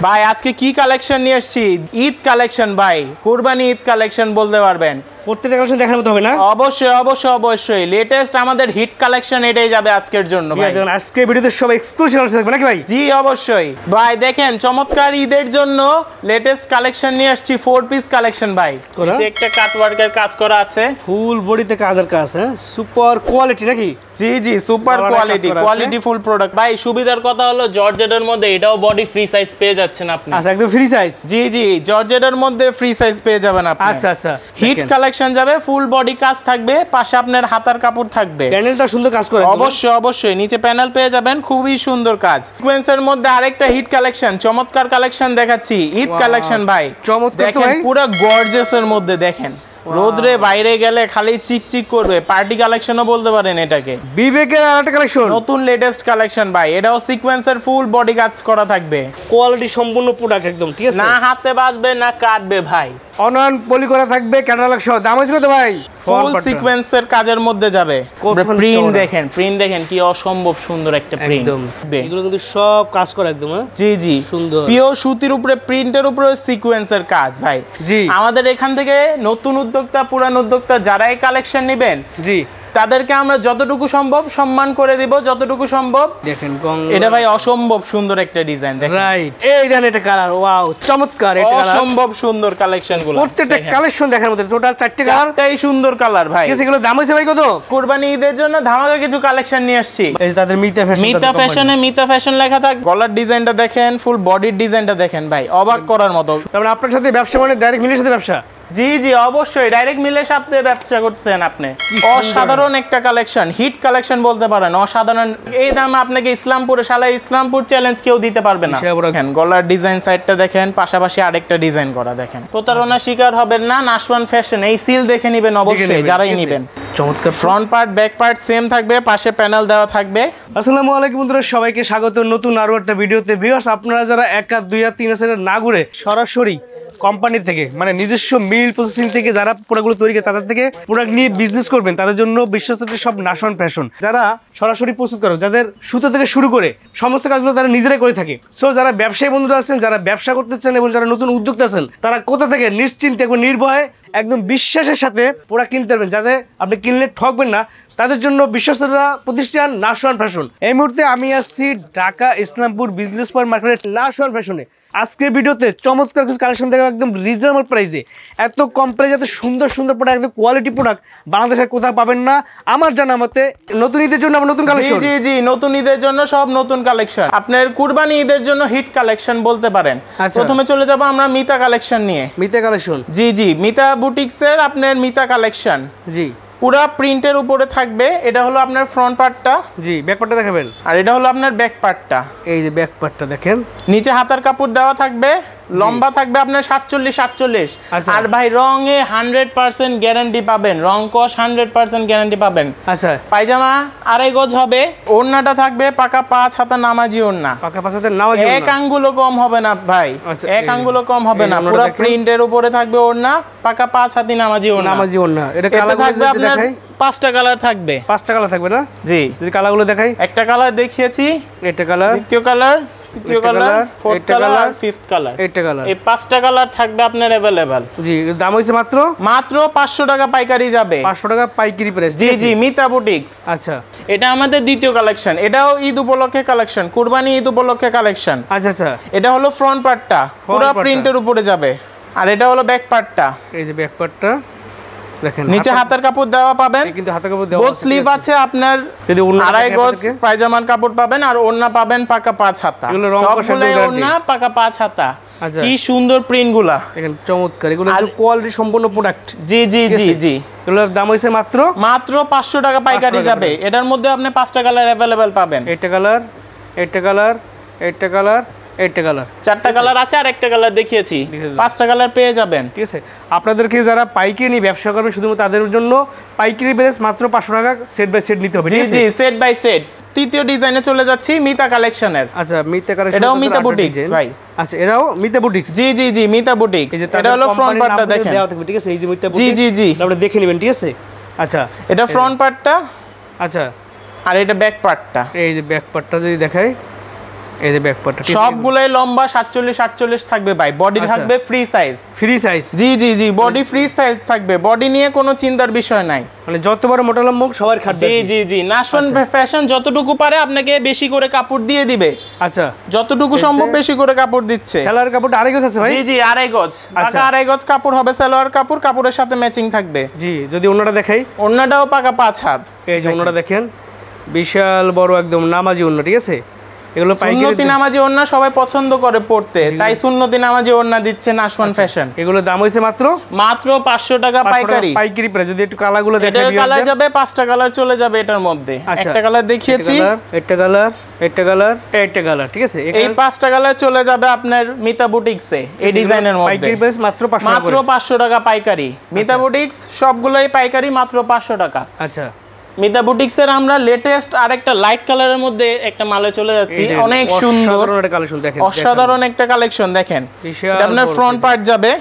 ভাই আজকে কি কালেকশন নিয়ে এসেছি? ঈদ কালেকশন ভাই, কুরবানি ঈদ কালেকশন বলতে পারবেন। প্রত্যেকটা কালেকশন দেখার মতো হবে না? অবশ্যই অবশ্যই অবশ্যই লেটেস্ট আমাদের হিট কালেকশন এটাই যাবে আজকের জন্য ভাই। আজকে ভিডিওতে সব এক্সক্লুসিভ কালেকশন থাকবে নাকি ভাই? জি অবশ্যই ভাই, দেখেন চমৎকার ঈদের জন্য লেটেস্ট কালেকশন নিয়ে আসছি 4 পিস কালেকশন ভাই। এই একটা কাটওয়ার্কের কাজ করা আছে, ফুল বডিতে কাজের কাজ, হ্যাঁ সুপার কোয়ালিটি নাকি? জি জি সুপার কোয়ালিটি ফুল প্রোডাক্ট ভাই। সুবিধার কথা হলো জর্জেটের মধ্যে এটাও বডি ফ্রি সাইজ পেয়ে যাচ্ছেন আপনি। আচ্ছা একদম ফ্রি সাইজ? জি জি জর্জেটের মধ্যে ফ্রি সাইজ পেয়ে যাবেন আপনি। আচ্ছা আচ্ছা হিট কালেকশন যাবে, ফুল বডি কাজ থাকবে, পাশে আপনার হাতার কাপড় থাকবে। প্যানেলটা সুন্দর কাজ করে অবশ্যই অবশ্যই নিচে প্যানেল পেয়ে যাবেন, খুবই সুন্দর কাজ। সিকোয়েন্সের মধ্যে আরেকটা হিট কালেকশন, চমৎকার কালেকশন দেখাচ্ছি ঈদ কালেকশন ভাই। চমৎকার তো দেখেন ভাই, পুরো গর্জিয়াসের মধ্যে দেখেন, রোদ্রে বাইরে গেলে খালি চিকচিক করবে। পার্টি কালেকশনও বলতে পারেন এটাকে। বিবেকের আরেকটা কালেকশন, নতুন লেটেস্ট কালেকশন ভাই। এটাও সিকোয়েন্সের ফুল বডি কাজ করা থাকবে, কোয়ালিটি সম্পূর্ণ প্রোডাক্ট একদম ঠিক আছে, না হাতে বাজবে না কাটবে ভাই। অনলাইন পলি করা থাকবে, ক্যাটালগ সহ। দাম আছে কত ভাই? ফুল সিকোয়েন্সের কাজের মধ্যে যাবে। প্রিন্ট দেখেন, প্রিন্ট দেখেন কি অসম্ভব সুন্দর একটা প্রিন্ট। এগুলো কিন্তু সব কাজ করা একদম, হ্যাঁ জি জি সুন্দর পিওর সুতির উপরে প্রিন্টের উপরে সিকোয়েন্সের কাজ ভাই। জি আমাদের এখান থেকে নতুন উদ্যোক্তা পুরান উদ্যোক্তা যারা এই কালেকশন নেবেন জি তাদেরকে আমরা যতটুকু সম্ভব সম্মান করে দিব, যতটুকু সম্ভব। দেখেন এটা ভাই অসম্ভব সুন্দর একটা ডিজাইন দেখেন। রাইট, এই দেখেন এটা কালার, ওয়াও চমৎকার। এটা অসম্ভব সুন্দর কালেকশনগুলো, প্রত্যেকটা কালেকশন দেখার মতো। টোটাল 4টি কালার, চারটাই সুন্দর কালার ভাই। এগুলো দাম হইছে ভাই কত? কুরবানি ঈদের জন্য ধামাকা কিছু কালেকশন নিয়ে আসছি। এই তাদের মিতা ফ্যাশনে মিতা ফ্যাশন লেখা থাক। গলার ডিজাইনটা দেখেন, ফুল বডির ডিজাইনটা দেখেন ভাই, অবাক করার মতো। তারপরে আপনার সাথে ব্যবসা মানে ডাইরেক্ট মিলের সাথে ব্যবসা? জি জি অবশ্যই ডাইরেক্ট মিলের সাথে ব্যবসা করছেন আপনি। অসাধারণ একটা কালেকশন, হিট কালেকশন বলতে পারেন, অসাধারণ। এই দামে আপনাকে ইসলামপুরে শালা ইসলামপুর চ্যালেঞ্জ কেউ দিতে পারবে না। দেখেন গলার ডিজাইন সাইডটা দেখেন, পাশাপাশি আরেকটা ডিজাইন করা দেখেন। প্রতারণা শিকার হবেন না। নাশওয়ান ফ্যাশন এই সিল দেখে নেবেন অবশ্যই যারাই নেবেন। চমৎকার front part back part same থাকবে, পাশে প্যানেল দেওয়া থাকবে। আসসালামু আলাইকুম বন্ধুরা, সবাইকে স্বাগত নতুন আরো একটা ভিডিওতে। ভিউয়ার্স, আপনারা যারা 1 আর 2 আর 3 আর না ঘুরে সরাসরি কোম্পানি থেকে মানে নিজস্ব মিল প্রসেসিং থেকে যারা প্রোডাক্টগুলো তৈরি করে তাদের থেকে প্রোডাক্ট নিয়ে বিজনেস করবেন, তাদের জন্য বিশ্বস্ত সব নাশওয়ান ফ্যাশন। যারা সরাসরি প্রস্তুত করে, যাদের সুতো থেকে শুরু করে সমস্ত কাজগুলো তারা নিজেরাই করে থাকে। সো যারা ব্যবসায়ী বন্ধুরা আছেন, যারা ব্যবসা করতে চান এবং যারা নতুন উদ্যোক্তা আছেন, তারা কোথা থেকে নিশ্চিন্তে এবং নির্ভয়ে একদম বিশ্বাসের সাথে প্রোডাক্ট কিনতে পারবেন, যাতে আপনি কিনলে ঠকবেন না, তাদের জন্য বিশ্বস্ততা প্রতিষ্ঠান নাশওয়ান ফ্যাশন। এই মুহূর্তে আমি আসছি ঢাকা ইসলামপুর বিজনেস পয়েন্ট মার্কেটের নাশওয়ান ফ্যাশনে। আজকের ভিডিওতে চমৎকার কিছু কালেকশন দেখাবো একদম রিজনেবল প্রাইসে। এত কম প্রাইসে এত সুন্দর সুন্দর প্রোডাক্ট, একদম কোয়ালিটি প্রোডাক্ট বাংলাদেশের কোথাও পাবেন না আমার জানা মতে। নতুন ঈদের জন্য আবার নতুন কালেকশন। জি জি নতুন ঈদের জন্য সব নতুন কালেকশন। আপনার কুরবানি ঈদের জন্য হিট কালেকশন বলতে পারেন। প্রথমে চলে যাব আমরা মিতা কালেকশন নিয়ে। মিতা কালেকশন, জি জি মিতা বুটিক্সের আপনার মিতা কালেকশন। জি পুরা প্রিন্টের উপরে থাকবে। এটা হলো আপনার ফ্রন্ট পার্টটা, জি ব্যাক পার্টটা দেখাবেন, আর এটা হলো আপনার ব্যাক পার্টটা। এই যে ব্যাক পার্টটা দেখেন, নিচে হাতার কাপড় দেওয়া থাকবে, লম্বা থাকবে আপনার 47-48। আর ভাই রঙে 100% গ্যারান্টি পাবেন, রং কস 100% গ্যারান্টি পাবেন। আচ্ছা পায়জামা 2.5 গজ হবে, ওড়নাটা থাকবে পাকা 5 হাতা নামাজি ওড়না, পাকা 5 হাতের নামাজি ওড়না, এক আঙ্গুলও কম হবে না ভাই, এক আঙ্গুলও কম হবে না। পুরো প্রিন্টের উপরে থাকবে ওড়না, পাকা 5 হাতি নামাজি ওড়না। নামাজি ওড়না। এটা কালার থাকবে আপনার 5টা কালার থাকবে। 5টা কালার থাকবে না? জি। যদি কালারগুলো দেখাই, একটা কালার দেখিয়েছি, এটা কালার, দ্বিতীয় কালার, তৃতীয় colour, fourth colour, fifth colour. এটা কালার, এই 5টা কালার থাকবে আপনার अवेलेबल। জি দাম হইছে মাত্র 500 টাকা পাইকারি যাবে। 500 টাকা পাইকারি প্রাইস। জি জি মিতা বুটিক্স। আচ্ছা এটা আমাদের দ্বিতীয় কালেকশন। এটাও ঈদ উপলক্ষে কালেকশন, কুরবানি ঈদ উপলক্ষে কালেকশন। আচ্ছা আচ্ছা, এটা হলো ফ্রন্ট পার্টটা, পুরো প্রিন্টের উপরে যাবে, আর এটা হলো ব্যাক পার্টটা। এই যে ব্যাক পার্টটা দেখেন, নিচে হাতের কাপড় দেওয়া পাবেন, কিন্তু হাতের কাপড় দেওয়া বোথ স্লিভ আছে আপনার। যদি 2.5 গজ পায়জামার কাপড় পাবেন, আর ওড়না পাবেন পাকা 5 হাতা। সবগুলো ওড়না পাকা 5 হাতা। কি সুন্দর প্রিন্টগুলা দেখেন, চমৎকার। এগুলো হচ্ছে কোয়ালিটি সম্পূর্ণ প্রোডাক্ট। জি জি জি জি এগুলোর দাম হইছে মাত্র 500 টাকা পাইকারি যাবে। এটার মধ্যে আপনি 5টা কালার अवेलेबल পাবেন। এটা কালার, এটা কালার, এটা কালার, এটা কালার, 4টা কালার আছে, আর একটা কালার দেখিয়েছি, 5টা কালার পেয়ে যাবেন। ঠিক আছে। আপনাদেরকে যারা পাইকারি নিয়ে ব্যবসা করবেন, শুধুমাত্র তাদের জন্য পাইকারি প্রাইস মাত্র 500 টাকা সেট বাই সেট নিতে হবে। জি জি সেট বাই সেট। তৃতীয় ডিজাইনে চলে যাচ্ছি মিতা কালেকশনের। আচ্ছা মিতা কালেকশন, এটাও মিতা বুটিক্স ভাই। আচ্ছা এটাও মিতা বুটিক্স। জি জি জি মিতা বুটিক্স। এটা হলো ফ্রন্ট পার্টটা দেখেন, দেওয়া থাকবে। ঠিক আছে, এই যে মিতা বুটিক্স। জি জি জি আপনি দেখে নেবেন। ঠিক আছে, আচ্ছা এটা ফ্রন্ট পার্টটা, আচ্ছা, আর এটা ব্যাক পার্টটা। এই যে ব্যাক পার্টটা যদি দেখাই, এই যে ব্যাক পার্টটা সবগুলাই লম্বা 47 48 থাকবে ভাই, বডি থাকবে ফ্রি সাইজ। Free size? জি জি জি, বডি ফ্রি সাইজ থাকবে, বডি নিয়ে কোনো চিন্তার বিষয় নাই। মানে যত বড় মোটা লম্বা হোক সবার খাদ্য। জি জি জি, নাশওয়ান ফ্যাশন যতটুকু পারে আপনাকে বেশি করে কাপড় দিয়ে দিবে। আচ্ছা, যতটুকু সম্ভব বেশি করে কাপড় দিচ্ছে। সেলার কাপড়টা আড়াই গজ আছে ভাই? জি জি, আড়াই গজ। পাকা আড়াই গজ কাপড় হবে, সালোয়ার কাপড়, কাপড়ের সাথে ম্যাচিং থাকবে। জি, যদি ওন্নাটা দেখাই, ওন্নাটাও পাকা 5 হাত। এই যে ওন্নাটা দেখেন, বিশাল বড় একদম নামাজি ওন্না, ঠিক আছে? এগুলো সুন্নতি নামাজি ওন্না সবাই পছন্দ করে পড়তে, তাই সুন্নতি নামাজি ওন্না দিচ্ছে নাশওয়ান ফ্যাশন। এগুলোর দাম হইছে মাত্র 500 টাকা পাইকারি। পাইকারি প্রাইস। যদি একটু কালারগুলো দেখাই, এটা কালার যাবে 5টা কালার চলে যাবে এটার মধ্যে। একটা কালার দেখিয়েছি, একটা কালার, একটা কালার, একটা কালার, ঠিক আছে? এই 5টা কালার চলে যাবে আপনার মিতা বুটিক্সে এই ডিজাইনের মধ্যে। পাইকারি প্রাইস মাত্র 500 টাকা। মাত্র 500 টাকা পাইকারি। মিতা বুটিক্স সবগুলোই পাইকারি, মাত্র 500 টাকা। আচ্ছা, মিতা বুটিক্সের আমরা লেটেস্ট আরেকটা লাইট কালারের মধ্যে একটা মালে চলে যাচ্ছি, অনেক সুন্দর কালেকশন দেখেন, অসাধারণ একটা কালেকশন দেখেন। এটা আপনার ফ্রন্ট পার্ট যাবে।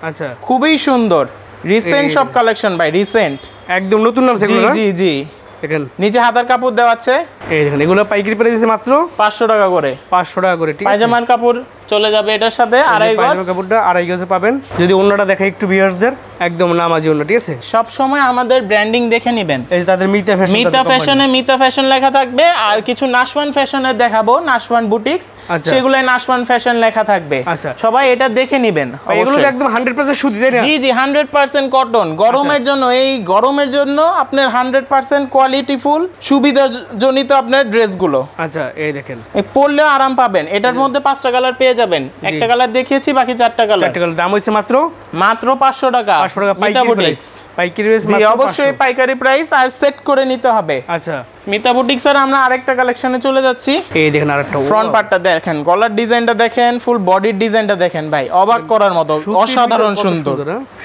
আচ্ছা, খুবই সুন্দর, রিসেন্ট সব কালেকশন ভাই, রিসেন্ট একদম নতুন নাম জি জি জি। দেখেন নিচে হাতার কাপড় দেওয়া আছে, এই দেখেন এগুলো পাইকারি প্রাইস মাত্র 500 টাকা করে। 500 টাকা করে, ঠিক আছে? পায়জামার কাপড় চলে যাবে এটার সাথে আড়াই গজ। পায়জামার কাপড়টা আড়াই গজে পাবেন। যদি ওন্নাটা দেখাই একটু ভিউয়ার্সদের, একদম নামাজি ওন্না, ঠিক আছে? সব সময় আমাদের ব্র্যান্ডিং দেখে নেবেন। এই যে তাদের মিতা ফ্যাশন, মিতা ফ্যাশনে মিতা ফ্যাশন লেখা থাকবে, আর কিছু নাশওয়ান ফ্যাশনের দেখাবো, নাশওয়ান বুটিক্স, সেগুলো নাশওয়ান ফ্যাশন লেখা থাকবে। আচ্ছা, সবাই এটা দেখে নেবেন। এগুলো একদম 100% সুতি, তাই না? জি জি, 100% কটন। গরমের জন্য, এই গরমের জন্য আপনার 100% কোয়ালিটিফুল সুবিধাজনিত আপনার ড্রেসগুলো। আচ্ছা, এই দেখেন পরলেও আরাম পাবেন। এটার মধ্যে 5টা কালার পেয়ে যাবেন। একটা কালার দেখিয়েছি, বাকি 4টা কালার। দাম হচ্ছে মাত্র 500 টাকা। 500 টাকা পাইকারি প্রাইস। পাইকারি প্রাইস জি, অবশ্যই পাইকারি প্রাইস, আর সেট করে নিতে হবে। আচ্ছা, মিতা বুটিক্স এর আমরা আরেকটা কালেকশনে চলে যাচ্ছি। এই দেখেন আরেকটা, ফ্রন্ট পার্টটা দেখেন, গলার ডিজাইনটা দেখেন, ফুল বডির ডিজাইনটা দেখেন ভাই, অবাক করার মতো, অসাধারণ সুন্দর।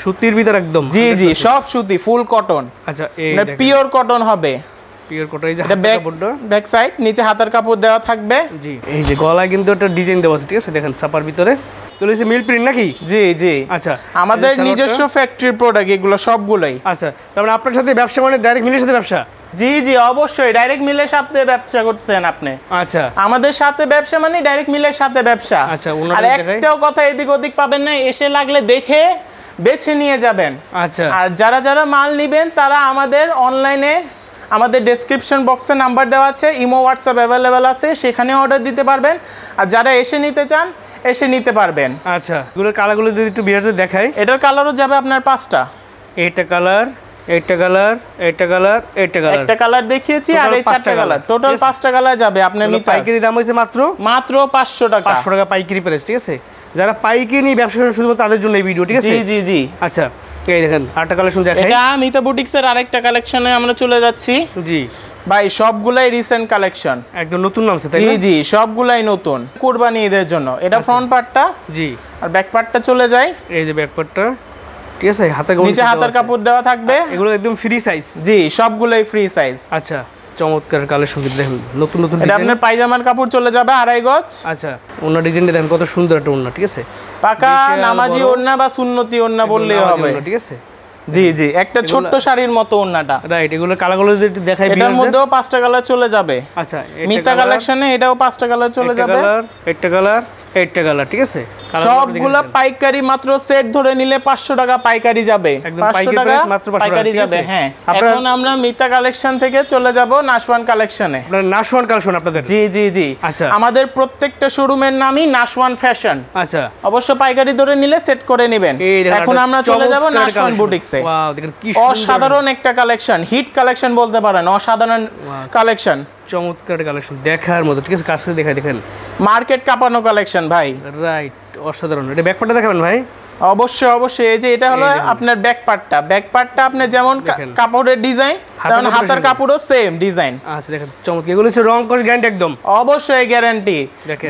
সুতির ভিতর একদম। জি জি, সব সুতি, ফুল কটন। আচ্ছা, এই দেখেন পিওর কটন হবে, পিওর কটন। এই যে হাতার কাপড়টা, ব্যাক সাইড, নিচে হাতার কাপড় দেওয়া থাকবে। জি, এই যে গলায় কিন্তু একটা ডিজাইন দেওয়া আছে, ঠিক আছে? দেখেন ছাপার ভিতরে এগুলো হচ্ছে মিল প্রিন্ট নাকি? জি জি। আচ্ছা, আমাদের নিজস্ব ফ্যাক্টরি প্রোডাক্ট এগুলো সবগুলোই। আচ্ছা, তারপরে আপনার সাথে ব্যবসা মানে ডাইরেক্ট মিলের সাথে ব্যবসা? জি জি, অবশ্যই ডাইরেক্ট মিলের সাথে ব্যবসা করছেন আপনি। আচ্ছা, আমাদের সাথে ব্যবসা মানে ডাইরেক্ট মিলের সাথে ব্যবসা। আচ্ছা, আর একটাও কথা এদিক ওদিক পাবেন না, এসে লাগলে দেখে বেছে নিয়ে যাবেন। আচ্ছা, আর যারা যারা মাল নেবেন তারা আমাদের অনলাইনে, আমাদের ডেসক্রিপশন বক্সে নাম্বার দেওয়া আছে, ইমো হোয়াটসঅ্যাপ অ্যাভেলেবেল আছে, সেখানে অর্ডার দিতে পারবেন। আর যারা এসে নিতে চান এসে নিতে পারবেন। আচ্ছা, এগুলোর কালারগুলো যদি একটু বিয়ারদের দেখাই। এটার কালারও যাবে আপনার 5টা। এইটা কালার, এইটা কালার, এইটা কালার, এইটা কালার। একটা কালার দেখিয়েছি, আর এই 4টা কালার, টোটাল 5টা কালার যাবে আপনার মিতা। পাইকারি দাম হইছে মাত্র 500 টাকা। 500 টাকা পাইকারি প্রাইস, ঠিক আছে? যারা পাইকারি নিয়ে ব্যবসা করেন শুধুমাত্র তাদের জন্য এই ভিডিও, ঠিক আছে? জি জি জি। আচ্ছা, এই দেখেন আরেকটা কালেকশন দেখাই। এটা মিতা বুটিক্সের আরেকটা কালেকশনে আমরা চলে যাচ্ছি। জি ভাই, সবগুলাই রিসেন্ট কালেকশন, একদম নতুন নামছে, তাই জি না? জি, সবগুলাই নতুন, কুরবানি ঈদের জন্য। এটা ফ্রন্ট পার্টটা। জি, আর ব্যাক পার্টটা চলে যায়, এই যে ব্যাক পার্টটা, ঠিক আছে? নিচে হাতার কাপড় দেওয়া থাকবে। এগুলো একদম ফ্রি সাইজ? জি, সবগুলাই ফ্রি সাইজ। আচ্ছা, চমৎকার কালেকশন দেখেন, নতুন নতুন এটা আপনার পায়জামার কাপড় চলে যাবে আড়াই গজ। আচ্ছা, ওন্না ডিজাইনটা দেখেন কত সুন্দর একটা ওন্না, ঠিক আছে? পাকা নামাজি ওন্না বা সুন্নতি ওন্না বললেই হবে, ঠিক আছে? জি জি, একটা ছোট্ট শাড়ির মতো ওন্নাটা। রাইট, এগুলো কালারগুলো যদি একটু দেখাই, এটার মধ্যেও 5টা কালার চলে যাবে। আচ্ছা, মিতা কালেকশনে এটাও 5টা কালার চলে যাবে। একটা কালার, একটা কালার, ঠিক আছে? সবগুলা পাইকারি, মাত্র সেট ধরে নিলে 500 টাকা পাইকারি যাবে। 500 টাকা পাইকারি যাবে। হ্যাঁ, এখন আমরা মিতা কালেকশন থেকে চলে যাব নাশওয়ান কালেকশনে। নাশওয়ান কালেকশন আপনাদের? জি জি জি। আচ্ছা, আমাদের প্রত্যেকটা শোরুমের নামই নাশওয়ান ফ্যাশন। আচ্ছা, অবশ্য পাইকারি ধরে নিলে সেট করে নেবেন। এখন আমরা চলে যাব নাশওয়ান বুটিক্সে। ওয়াও, দেখেন কি অসাধারণ একটা কালেকশন, হিট কালেকশন বলতে পারেন, অসাধারণ কালেকশন, চমৎকার কালেকশন দেখার মতো, ঠিক আছে? কাজ করে দেখাই, দেখেন মার্কেট কাঁপানো কালেকশন ভাই। রাইট, অসাধারণ। এটা ব্যাক পার্টটা দেখাবেন ভাই? অবশ্যই অবশ্যই। এই যে এটা হলো আপনার ব্যাক পার্টটা আপনি যেমন কাপড়ের ডিজাইন, তেমন হাতার কাপড়ও সেম ডিজাইন। আচ্ছা, দেখেন চমৎকার। এগুলো হচ্ছে রং কস গ্যারান্টি একদম? অবশ্যই গ্যারান্টি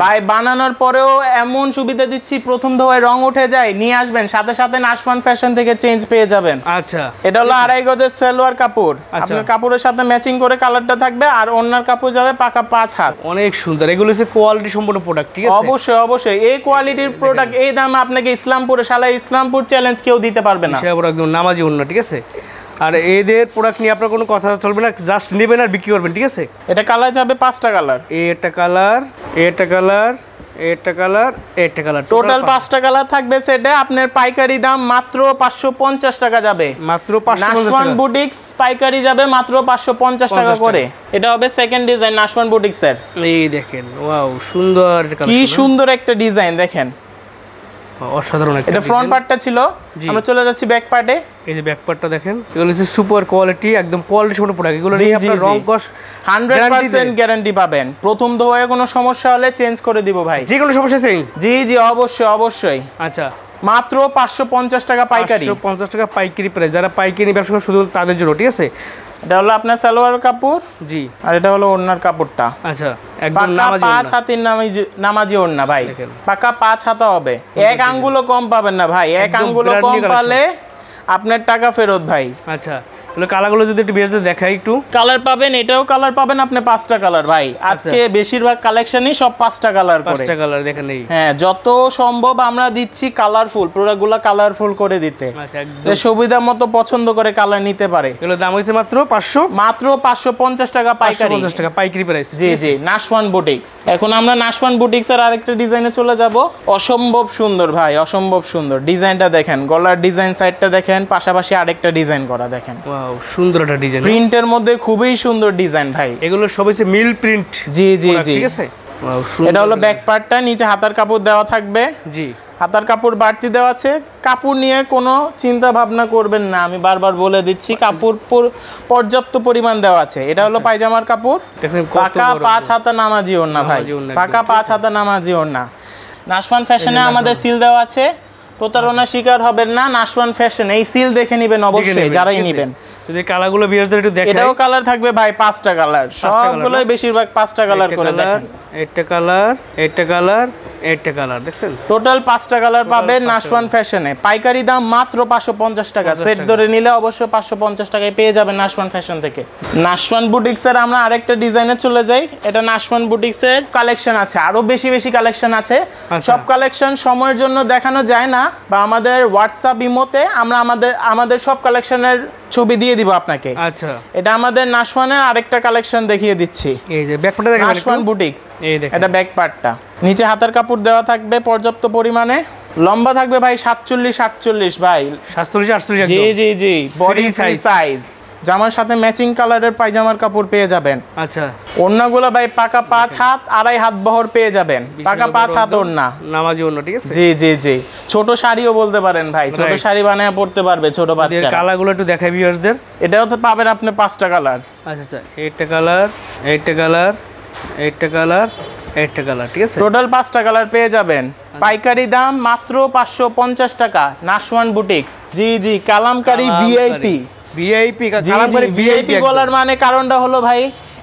ভাই। বানানোর পরেও এমন সুবিধা দিচ্ছি, প্রথম ধোয়ায় রং উঠে যায়, নিয়ে আসবেন সাথে সাথে নাশওয়ান ফ্যাশন থেকে চেঞ্জ পেয়ে যাবেন। আচ্ছা, এটা হলো আড়াই গজের সালোয়ার কাপড়, আপনার কাপড়ের সাথে ম্যাচিং করে কালারটা থাকবে, আর ওন্নার কাপড় যাবে পাকা 5 হাত। অনেক সুন্দর। এগুলো হচ্ছে কোয়ালিটি সম্পন্ন প্রোডাক্ট, ঠিক আছে? অবশ্যই অবশ্যই। এই কোয়ালিটির প্রোডাক্ট এই দামে আপনাকে ইসলামপুরে, শালা ইসলামপুর চ্যালেঞ্জ কেউ দিতে পারবে না। সেটা একদম নামাজি ওন্না, ঠিক আছে? আর এদের প্রোডাক্ট নিয়ে আপনার কোনো কথা চলবে না, জাস্ট নেবেন আর বিক্রি করবেন, ঠিক আছে? এটা কালার যাবে 5টা কালার, এটা কালার, এটা কালার, এটা কালার, এটা কালার, টোটাল 5টা কালার থাকবে সেটে। আপনার পাইকারি দাম মাত্র 550 টাকা যাবে, মাত্র 550 নাশওয়ান টাকা। বুটিক্স পাইকারি যাবে মাত্র 550 টাকা করে। এটা হবে সেকেন্ড ডিজাইন নাশওয়ান বুটিক্স এর। এই দেখেন, ওয়াও, সুন্দর একটা কি কালেকশন, সুন্দর একটা ডিজাইন দেখেন, অসাধারণ একটা। এটা ফ্রন্ট পার্টটা ছিল, আমরা চলে যাচ্ছি ব্যাক পার্টে। এই যে ব্যাক পার্টটা দেখেন, এগুলো হচ্ছে সুপার কোয়ালিটি, একদম কোয়ালিটি সম্পন্ন প্রোডাক্ট। এগুলো নিয়ে আপনার রং কস 100% গ্যারান্টি পাবেন। প্রথম ধোয়ায় কোনো সমস্যা হলে চেঞ্জ করে দিব ভাই, যে কোনো সমস্যা চেঞ্জ। জি জি অবশ্যই অবশ্যই। আচ্ছা, মাত্র 550 টাকা পাইকারি, 550 টাকা পাইকারি প্রাইস। যারা পাইকারি ব্যবসা করে শুধু তাদের জন্য, ঠিক আছে? এটা হলো আপনার সালোয়ার কাপড়, জি, আর এটা হলো ওড়নার কাপড়টা। আচ্ছা, একদম পাকা নামাজি 5 ওড়না। হাতের নামাজি ওড়না ভাই, দেখেন। পাকা 5 হাতা হবে, এক আঙ্গুলও কম পাবেন না ভাই, এক একদম আঙ্গুলও brand কম new collection। পালে আপনার টাকা ফেরত ভাই। আচ্ছা, এগুলো কালারগুলো যদি একটু বেশ দেখাই একটু। কালার পাবেন, এটাও কালার পাবেন আপনি 5টা কালার ভাই। আজকে বেশিরভাগ কালেকশনই সব 5টা কালার করে। 5টা কালার দেখেন। এই হ্যাঁ, যত সম্ভব আমরা দিচ্ছি কালারফুল, প্রোডাক্টগুলো কালারফুল করে দিতে, আচ্ছা, একদম যে সুবিধা মতো পছন্দ করে কালার নিতে পারে। এগুলো দাম হয়েছে মাত্র 550 টাকা পাইকারি, 550 টাকা পাইকারি প্রাইস। জি জি, নাশওয়ান বুটিক্স। এখন আমরা নাশওয়ান বুটিক্স এর আরেকটা ডিজাইনে চলে যাব। অসম্ভব সুন্দর ভাই, অসম্ভব সুন্দর ডিজাইনটা দেখেন, গলার ডিজাইন সাইডটা দেখেন, পাশাপাশি আরেকটা ডিজাইন করা দেখেন। ওয়াও, সুন্দর একটা ডিজাইন, প্রিন্টের মধ্যে খুবই সুন্দর ডিজাইন ভাই। এগুলো সব হচ্ছে মিল প্রিন্ট। জি জি জি, ঠিক আছে। ওয়াও, এটা হলো ব্যাক পার্টটা, নিচে হাতার কাপড় দেওয়া থাকবে। জি, হাতার কাপড় বাড়তি দেওয়া আছে। কাপড় নিয়ে কোনো চিন্তা ভাবনা করবেন না, আমি বারবার বলে দিচ্ছি, কাপড় পর্যাপ্ত পরিমাণ দেওয়া আছে। এটা হলো পায়জামার কাপড়, দেখেন কত পাকা বড় 5 হাতা নামাজি ওড়না ভাই, নামাজি ওড়না পাকা একদম, 5 হাতা নামাজি ওড়না। নাশওয়ান ফ্যাশনে আমাদের সিল দেওয়া আছে, প্রতারণা শিকার হবেন না। নাশওয়ান ফ্যাশন, এই সিল দেখে নেবেন অবশ্যই যারাই নেবেন। যদি কালারগুলো বিয়ারদের একটু দেখাই, এটাও কালার থাকবে ভাই 5টা কালার, সবগুলোই বেশিরভাগ 5টা কালার করে দেখেন। একটা কালার, একটা কালার, একটা কালার, দেখছেন? টোটাল 5টা কালার পাবেন নাশওয়ান ফ্যাশনে। পাইকারি দাম মাত্র 550 টাকা, সেট ধরে নিলে অবশ্যই 550 টাকায় পেয়ে যাবেন নাশওয়ান ফ্যাশন থেকে। নাশওয়ান বুটিক্সের আমরা আরেকটা ডিজাইনে চলে যাই। এটা নাশওয়ান বুটিক্সের কালেকশন আছে, আরো বেশি বেশি কালেকশন আছে। সব কালেকশন সময়ের জন্য দেখানো যায় না, বা আমাদের হোয়াটসঅ্যাপ ইমোতে আমরা আমাদের সব কালেকশনের ছবি দিয়ে দিব আপনাকে। আচ্ছা, এটা আমাদের নাশওয়ানের আরেকটা কালেকশন দেখিয়ে দিচ্ছি। এই যে ব্যাক পার্টটা দেখেন, নাশওয়ান বুটিক্স, এই দেখেন, এটা ব্যাক পার্টটা। নিচে হাতার কাপড় দেওয়া থাকবে পর্যাপ্ত পরিমাণে। লম্বা থাকবে ভাই 47 ভাই, 47 48 জি একদম। জি জি, বডি Free সাইজ। জামার সাথে ম্যাচিং কালারের পায়জামার কাপড় পেয়ে যাবেন। আচ্ছা, ওড়নাগুলো ভাই পাকা 5 হাত, 2.5 হাত বহর পেয়ে যাবেন, পাকা 5 হাত ওড়না, নামাজি ওড়না, ঠিক আছে? জি জি জি। ছোট শাড়িও বলতে পারেন ভাই, ছোট শাড়ি বানায় পড়তে পারবে ছোট বাচ্চা। কালারগুলো একটু দেখাই ভিউয়ার্সদের। এটাও তো পাবেন আপনি 5টা কালার। আচ্ছা আচ্ছা, একটা কালার, একটা কালার, একটা কালার, একটা কালার, ঠিক আছে? টোটাল 5টা কালার পেয়ে যাবেন। পাইকারি দাম মাত্র 550 টাকা, নাশওয়ান বুটিক্স। জি জি, kalamkari VIP. VIP kalamkari VIP বলার মানে কারণটা হলো ভাই,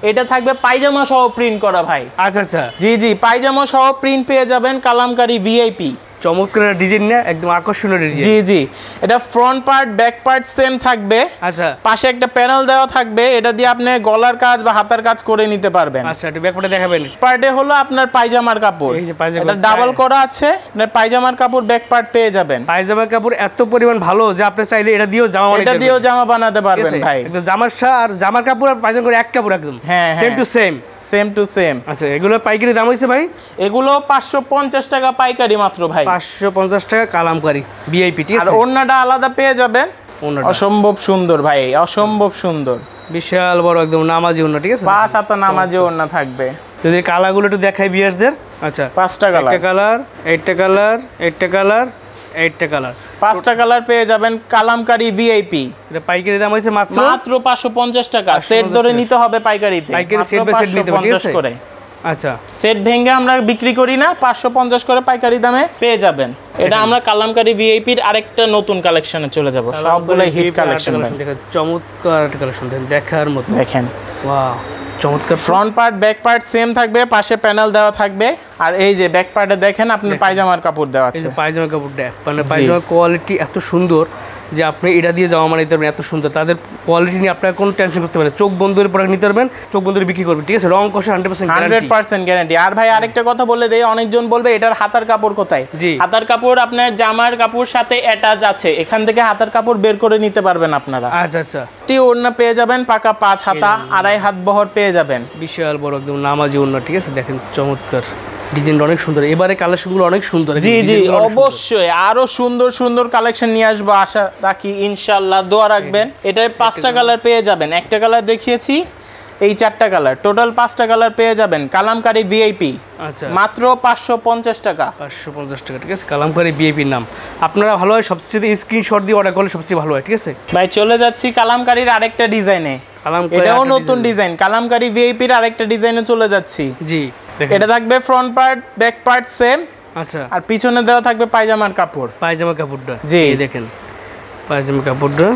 এটা থাকবে পায়জামা সহ প্রিন্ট করা ভাই। আচ্ছা আচ্ছা, জি জি, পায়জামা সহ প্রিন্ট পেয়ে যাবেন কালামকারী ভিআইপি। চমৎকার ডিজাইন না, একদম আকর্ষণীয় ডিজাইন। জি জি, এটা front part back part same থাকবে। আচ্ছা, পাশে একটা প্যানেল দেওয়া থাকবে, এটা দিয়ে আপনি গলার কাজ বা হাতার কাজ করে নিতে পারবেন। আচ্ছা, একটু ব্যাক পার্টে দেখাবেন। পার্টে হলো আপনার পায়জামার কাপড়, এই যে পায়জামা, এটা ডাবল করা আছে, আপনার পায়জামার কাপড় ব্যাক পার্ট পেয়ে যাবেন। পায়জামার কাপড় এত পরিমাণ ভালো যে আপনি চাইলে এটা দিয়েও জামা বানাতে এটা পারবেন। দিয়েও জামা বানাতে পারবেন ভাই। একদম জামার আর জামার কাপড় আর পায়জামা করে এক কাপড় একদম হ্যাঁ same to same. Same to same. আচ্ছা, এগুলো পাইকারি দাম হইছে ভাই? এগুলো 550 টাকা পাইকারি মাত্র ভাই, 550 টাকা কালামকারী ভিআইপি, ঠিক আর আছে? ওড়নাটা আলাদা পেয়ে যাবেন। ওড়নাটা অসম্ভব সুন্দর ভাই, অসম্ভব সুন্দর, বিশাল বড় একদম নামাজি ওড়না, ঠিক আছে? 5 হাতা নামাজি ওড়না থাকবে। যদি কালারগুলো একটু দেখাই ভিউয়ার্সদের। আচ্ছা, 5টা কালার, একটা কালার, একটা কালার, একটা কালার, একটা কালার, 5টা কালার পেয়ে যাবেন কালামকারী ভিআইপি। এটা পাইকারি দাম হইছে মাত্র মাত্র 550 টাকা। সেট ধরে নিতে হবে পাইকারিতে, পাইকারি সেট বাই সেট নিতে হবে, ঠিক আছে? করে। আচ্ছা, সেট ভেঙে আমরা বিক্রি করি না, 550 করে পাইকারি দামে পেয়ে যাবেন। এটা আমরা কালামকারী ভিআইপির আরেকটা নতুন কালেকশনে চলে যাব। সবগুলাই হিট কালেকশন। দেখেন চমৎকার একটা কালেকশন, দেখার মতো। দেখেন, ওয়াও, চমৎকার। Front part back part same থাকবে, পাশে প্যানেল দেওয়া থাকবে। আর এই যে ব্যাক পার্টে দেখেন আপনার পায়জামার কাপড় দেওয়া আছে। পায়জামার কাপড়টা মানে পায়জামার কোয়ালিটি এত সুন্দর যে আপনি এটা দিয়ে জামা বানাইতে পারবেন এত সুন্দর, তাদের কোয়ালিটি নিয়ে আপনার কোনো টেনশন করতে পারেন, চোখ বন্ধ করে প্রোডাক্ট নিতে পারবেন, চোখ বন্ধ করে বিক্রি করবেন, ঠিক আছে? রং কষা 100% গ্যারান্টি। আর ভাই আরেকটা কথা বলে দেই, অনেকজন বলবে এটার হাতার কাপড় কোথায়? হাতার কাপড় আপনার জামার কাপড় সাথে অ্যাটাচ আছে, এখান থেকে হাতার কাপড় বের করে নিতে পারবেন আপনারা। আচ্ছা আচ্ছা, ওড়না পেয়ে যাবেন পাকা 5 হাতা, 2.5 হাত বহর পেয়ে যাবেন, বিশাল বড় একদম নামাজি ওড়না, ঠিক আছে? দেখেন চমৎকার ডিজাইনটা অনেক সুন্দর, এবারে কালেকশনগুলো অনেক সুন্দর। জি জি অবশ্যই আরো সুন্দর সুন্দর কালেকশন নিয়ে আসবো আশা রাখি ইনশাআল্লাহ, দোয়া রাখবেন। এটার 5টা কালার পেয়ে যাবেন, একটা কালার দেখিয়েছি, এই 4টা কালার, টোটাল 5টা কালার পেয়ে যাবেন। কালামকারী ভিআইপি, আচ্ছা মাত্র 550 টাকা। 550 টাকা, ঠিক আছে? কালামকারী ভিআইপির নাম, আপনারা ভালো হয় সবচেয়ে স্ক্রিনশট দিয়ে অর্ডার করলে সবচেয়ে ভালো হয়, ঠিক আছে ভাই? চলে যাচ্ছি কালামকারীর আরেকটা ডিজাইনে, এটাও নতুন ডিজাইন, কালামকারী ভিআইপির আরেকটা ডিজাইনে চলে যাচ্ছি। জি, এটা থাকবে front part back part same, আচ্ছা, আর পিছনে দেওয়া থাকবে পায়জামার কাপড়, পায়জামা কাপড়টা। জি দেখেন পায়জামা কাপড়টা,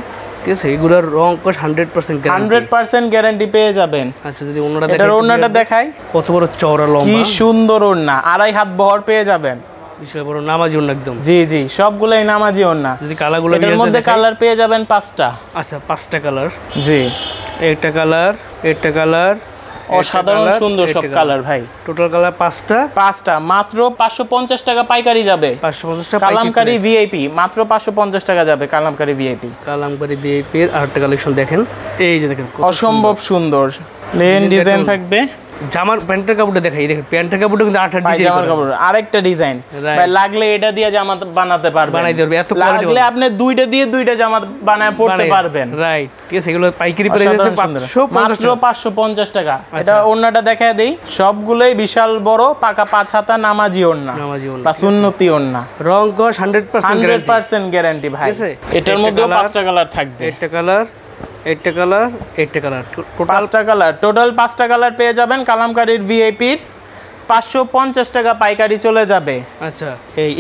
ঠিক আছে? এগুলোর রং কোশ 100% গ্যারান্টি পেয়ে যাবেন। আচ্ছা, যদি ওনাটা এটার ওড়নাটা দেখাই, কত বড় চওড়া লম্বা, কি সুন্দর ওড়না, 2.5 হাত বহর পেয়ে যাবেন, বিশাল বড় নামাজি ওড়না একদম। জি জি সবগুলাই নামাজি ওড়না। যদি কালারগুলো এর মধ্যে কালার পেয়ে যাবেন 5টা। আচ্ছা, 5টা কালার, জি, একটা কালার, একটা কালার, অসাধারণ সুন্দর সব কালার ভাই। টোটাল কালার 5টা, মাত্র 550 টাকা পাইকারি যাবে। 550 টাকা কালামকারী ভিআইপি, মাত্র 550 টাকা যাবে কালামকারী ভিআইপি। কালামকারী ভিআইপি এর আরেকটা কালেকশন দেখেন, এই যে দেখেন অসম্ভব সুন্দর প্লেন ডিজাইন থাকবে। জামার প্যান্টের কাপড়টা দেখাই, দেখেন প্যান্টের কাপড়টা কিন্তু 8 ডিজাইন, জামার কাপড় আরেকটা ডিজাইন ভাই, লাগলে এটা দিয়ে জামা বানাতে পারবেন, বানাইতে পারবেন, এত কোয়ালিটি, লাগলে আপনি দুইটা দিয়ে দুইটা জামা বানায় পড়তে পারবেন, রাইট? ঠিক আছে, এগুলো পাইকারি প্রাইস আছে 550 টাকা। এটা ওড়নাটা দেখায় দেই, সবগুলোই বিশাল বড় পাকা 5 হাতা নামাজি ওড়না বা সুন্নতি ওড়না, রং কস 100% গ্যারান্টি ভাই। এটার মধ্যেও 5টা কালার থাকবে, একটা কালার, একটা কালার, একটা কালার, টোটাল 5টা কালার, টোটাল 5টা কালার পেয়ে যাবেন। কালামকারীর ভিআইপির 550 টাকা পাইকারি চলে যাবে। আচ্ছা,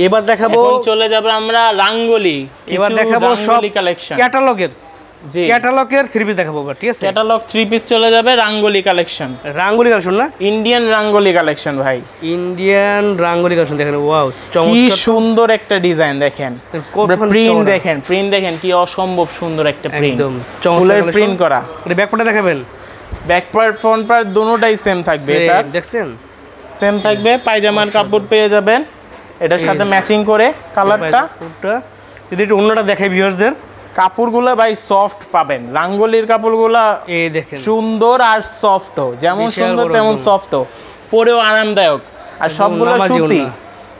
এবার দেখাবো, চলে যাবে আমরা রাঙ্গোলি, এবার দেখাবো সব কালেকশন, ক্যাটালগের, জি ক্যাটালগের 3 পিস দেখাবো, ঠিক আছে? ক্যাটালগ 3 পিস চলে যাবে, রাঙ্গোলি কালেকশন, রাঙ্গোলি কালেকশন না, ইন্ডিয়ান রাঙ্গোলি কালেকশন ভাই, ইন্ডিয়ান রাঙ্গোলি কালেকশন দেখেন, ওয়াও কি সুন্দর একটা ডিজাইন দেখেন, প্রিন্ট দেখেন, প্রিন্ট দেখেন কি অসম্ভব সুন্দর একটা প্রিন্ট, একদম ফুলের প্রিন্ট করা। এটা ব্যাক পার্টটা দেখাবেন, ব্যাক পার্ট ফ্রন্ট পার্ট দুটোটাই সেম থাকবে, এটা দেখছেন সেম থাকবে। পায়জামার কাপড় পেয়ে যাবেন এটার সাথে ম্যাচিং করে, কালারটা। যদি একটু অন্যটা দেখাই ভিউয়ার্সদের, কাপড়গুলো ভাই সফট পাবেন, রাঙ্গোলির কাপড়গুলো এই দেখেন সুন্দর আর সফট, যেমন সুন্দর তেমন সফট, পরেও আরামদায়ক, আর সবগুলো সুতি,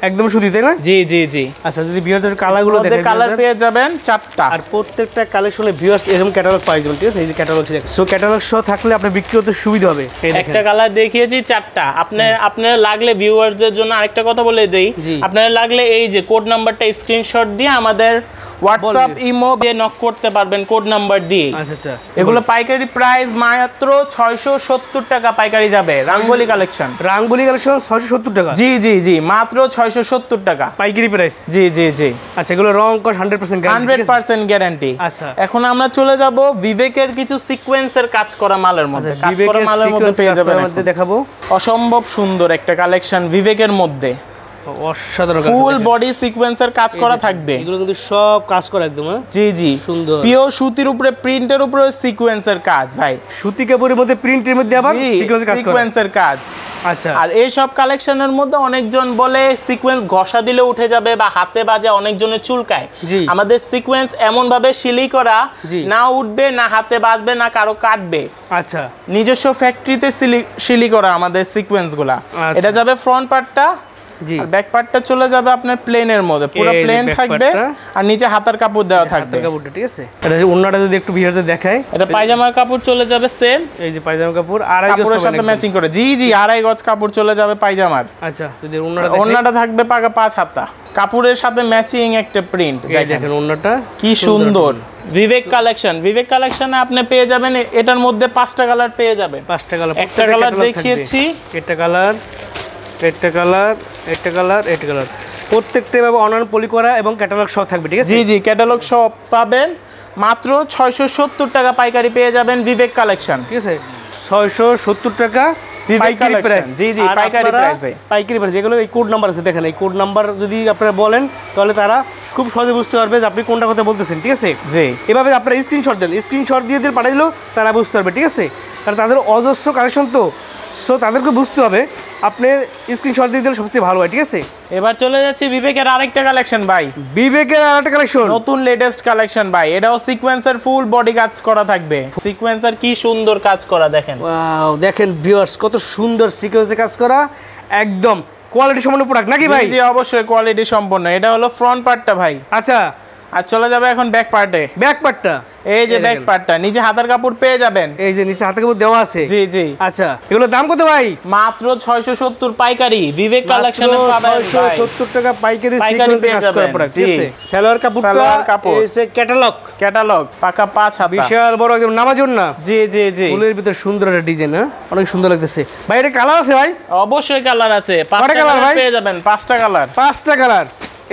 একদম সুতি, তাই না? জি জি জি। আচ্ছা, যদি ভিউয়ারদের কালারগুলো দেখেন, কালার পেয়ে যাবেন 4টা, আর প্রত্যেকটা কালেকশনে ভিউয়ার্স এরকম ক্যাটালগ পাই যাবেন, ঠিক আছে? এই যে ক্যাটালগ দেখেন, সো ক্যাটালগ শো থাকলে আপনি বিক্রি করতে সুবিধা হবে। একটা কালার দেখিয়েছি 4টা, আপনার লাগলে ভিউয়ারদের জন্য আরেকটা কথা বলে দেই, আপনার লাগলে এই যে কোড নাম্বারটা স্ক্রিনশট দিয়ে আমাদের হোয়াটসঅ্যাপ ইমো দিয়ে নক করতে পারবেন কোড নাম্বার দিয়ে। আচ্ছা আচ্ছা, এগুলো পাইকারি প্রাইস মাত্র 670 টাকা পাইকারি যাবে। রাঙ্গোলি কালেকশন, রাঙ্গোলি কালেকশন 670 টাকা, জি জি জি, মাত্র 670 টাকা পাইকারি প্রাইস, জি জি জি। আচ্ছা, এগুলো রং কস 100% গ্যারান্টি। আচ্ছা, এখন আমরা চলে যাব বিবেকের কিছু সিকোয়েন্সের কাজ করা মালের মধ্যে, কাজ করা মালের মধ্যে পেয়ে যাবেন, দেখাবো অসম্ভব সুন্দর একটা কালেকশন বিবেকের মধ্যে, অসাধারণ ফুল বডি সিকোয়েন্সের কাজ করা থাকবে, এগুলো কিন্তু সব কাজ করা একদম, জি জি সুন্দর, পিওর সুতির উপরে প্রিন্টের উপরে সিকোয়েন্সের কাজ ভাই, সুতি কাপড়ের মধ্যে প্রিন্টের মধ্যে আবার সিকোয়েন্সের কাজ। আচ্ছা, আর এই সব কালেকশনের মধ্যে অনেকজন বলে সিকোয়েন্স ঘষা দিলে উঠে যাবে বা হাতে বাজে, অনেকজনের চুলকায়। আমাদের সিকোয়েন্স এমন ভাবে সিলাই করা, না উঠবে না হাতে বাজবে না কারো কাটবে। আচ্ছা, নিজস্ব ফ্যাক্টরিতে সিলাই করা আমাদের সিকোয়েন্সগুলা। এটা যাবে ফ্রন্ট পার্টটা, জি, আর ব্যাক পার্টটা চলে যাবে আপনার প্লেনের মধ্যে, পুরো প্লেন থাকবে, আর নিচে হাতার কাপড় দেওয়া থাকবে, কাপড়টা, ঠিক আছে? এটা যে ওন্নাটা যদি একটু ভিউয়ারদের দেখাই, এটা পায়জামার কাপড় চলে যাবে সেম, এই যে পায়জামা কাপড় আড়াই গজের সাথে ম্যাচিং করে, জি জি 2.5 গজ কাপড় চলে যাবে পায়জামার। আচ্ছা, যদি ওন্নাটা থাকবে পাকা 5 হাতা, কাপড়ের সাথে ম্যাচিং একটা প্রিন্ট, দেখেন ওন্নাটা কি সুন্দর। বিবেক কালেকশন, বিবেক কালেকশনে আপনি পেয়ে যাবেন এটার মধ্যে 5টা কালার পেয়ে যাবেন, 5টা কালার, একটা কালার দেখিয়েছি, একটা কালার, একটা কালার, একটা কালার, একটা কালার, প্রত্যেকটা ভাবে অনলাইন পলি করা এবং ক্যাটালগ সহ থাকবে, ঠিক আছে? জি জি, ক্যাটালগ সব পাবেন, মাত্র 670 টাকা পাইকারি পেয়ে যাবেন বিবেক কালেকশন, ঠিক আছে? 670 টাকা পাইকারি প্রাইস। জি জি, পাইকারি প্রাইসে। পাইকারি প্রাইস, এগুলো এই কোড নাম্বার আছে দেখেন, এই কোড নাম্বার যদি আপনারা বলেন তাহলে তারা খুব সহজে বুঝতে পারবে যে আপনি কোনটা কথা বলতেছেন, ঠিক আছে? জি, এভাবে আপনারা স্ক্রিনশট দেন, স্ক্রিনশট দিয়ে পাঠিয়ে দিলেও তারা বুঝতে পারবে, ঠিক আছে? কারণ তাদের অজস্র কালেকশন তো, সো তাদেরকে বুঝতে হবে, আপনি স্ক্রিনশট দিয়ে দিলে সবচেয়ে ভালো হয়, ঠিক আছে? এবার চলে যাচ্ছি বিবেকের আরেকটা কালেকশন ভাই, বিবেকের আরেকটা কালেকশন, নতুন লেটেস্ট কালেকশন ভাই। এটাও সিকোয়েন্সের ফুল বডি কাজ করা থাকবে। সিকোয়েন্সের কি সুন্দর কাজ করা দেখেন। ওয়াও, দেখেন ভিউয়ার্স কত সুন্দর সিকোয়েন্সে কাজ করা, একদম কোয়ালিটি সম্পন্ন প্রোডাক্ট নাকি ভাই? জি অবশ্যই কোয়ালিটি সম্পন্ন। এটা হলো ফ্রন্ট পার্টটা ভাই। আচ্ছা, আর চলে যাবে এখন ব্যাক পার্টে। ব্যাক পার্টটা, এই যে ব্যাক পার্টটা, নিচে হাতার কাপড় পেয়ে যাবেন। এই যে নিচে হাতে কাপড় দেওয়া আছে। জি জি। আচ্ছা, এগুলোর দাম কত ভাই? মাত্র 670 পাইকারি। বিবেক কালেকশনে পাবেন 670 টাকা পাইকারি পাইকারি সিকোয়েন্সে পেয়ে কাজ করা যাবেন। প্রোডাক্ট, জি। ঠিক আছে? সালোয়ার কাপড়টা, সালোয়ার কাপড়। এই যে ক্যাটালগ, ক্যাটালগ পাকা 5 হাতা। বিশাল বড় একদম নামাজুন না। জি জি জি। ফুলের ভিতর সুন্দর একটা ডিজাইন, হ্যাঁ অনেক সুন্দর লাগতেছে ভাই। এটা কালার আছে ভাই? অবশ্যই কালার আছে। 5টা কয়টা কালার কালার ভাই? পেয়ে যাবেন, 5টা কালার। 5টা কালার।